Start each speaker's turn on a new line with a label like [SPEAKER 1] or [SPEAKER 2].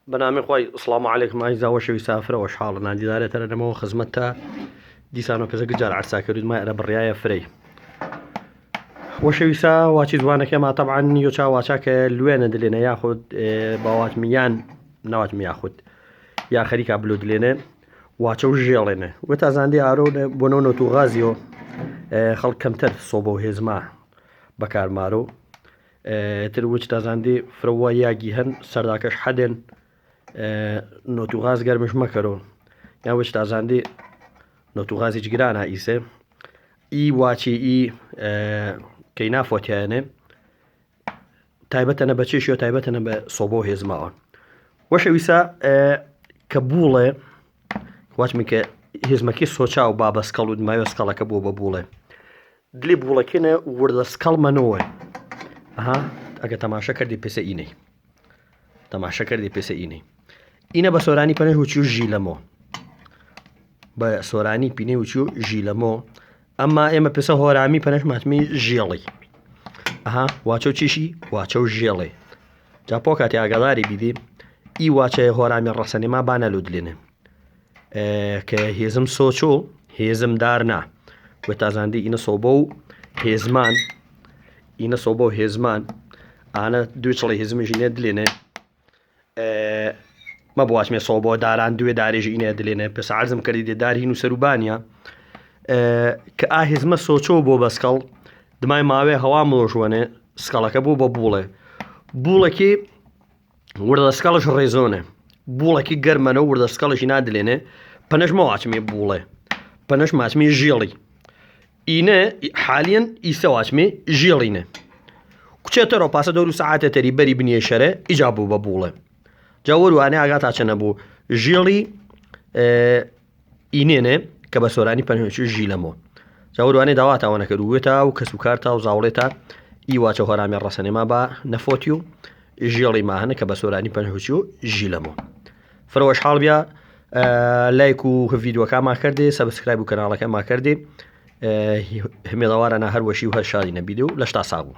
[SPEAKER 1] بنامي خوي السلام عليكم عايزة وش يسافر وش حالنا عندي داري ترى نمو خدمتها دي سانو كذا جار عساكر ما أنا بالرياية فري وش يسا واشي زوانا كما طبعا يوشا واشاك الوين دلنا ياخد بوات ميان نوات مياخد يا خريك عبلو دلنا واشو جيلنا وتازاندي عارون بونونو تو غازيو خلق كمتر صوبو هزما بكار مارو تروج تازاندي فروا ياجي هن سرداكش حدن نوتو غاز گرمش مكرو يعني وش تازاندي نوتو غازي جيرانا ايسه اي واتشي اي كينا فوتيانه تايبتنا بچيشيو تايبتنا بصوبو هزما وش ويسا كبوله واش منك هزمكي سوچاو بابا سكالود مايو سكالا كبو ببوله دلي بوله كنا ورد سكال منوه اگه تماشا کردی پیسه اینه تماشا کردی پیسه اینه اینه با سورانی پنه وچیو جیلمو با سورانی پینه وچیو جیلمو اما اما پیسه هورامی پنهش ماتمی جیلی واچو چیشی واچو جیلی جا پوکاتی آگاداری بیدی ای واچه هورامی رسانی ما بانه لودلینه که هیزم سوچو هیزم دارنا و تازاندی اینه صوبو هیزمان اینه صوبو هیزمان أنا دوشلي هزم جينا دلنا ما بواش مي صوبو داران دوي داري جينا دلنا بس عزم كريدي داري نو سروبانيا كأهزم سوچو بو بسكال دماي ماوي هوا ملوشونه سكالك بو ببوله بوله كي ورد سكالش ريزونه بوله كي گرمنو ورد سكالش جينا دلنا بنش ما واش مي بوله بنش ماش مي جيلي إنه حاليا يسواش مي جيلينه كتشترو باسا دورو ساعات تري بري بنيه شره إجابو ببوله جاورو أنا أقاطع شنبو جيلي إنينه كبسوراني بنهشو جيلمو جاورو أنا دواتا وانا كروتا وكسوكارتا وزاولتا إيواتو هرامي الرساني ما با نفوتيو جيلي معهن كبسوراني بنهشو جيلمو فروش حال بيا لايكو فيديو كما كردي سبسكرايبو كنالا كما كردي همي دوارنا هر وشي وهر شادي نبيدو لشتا صابو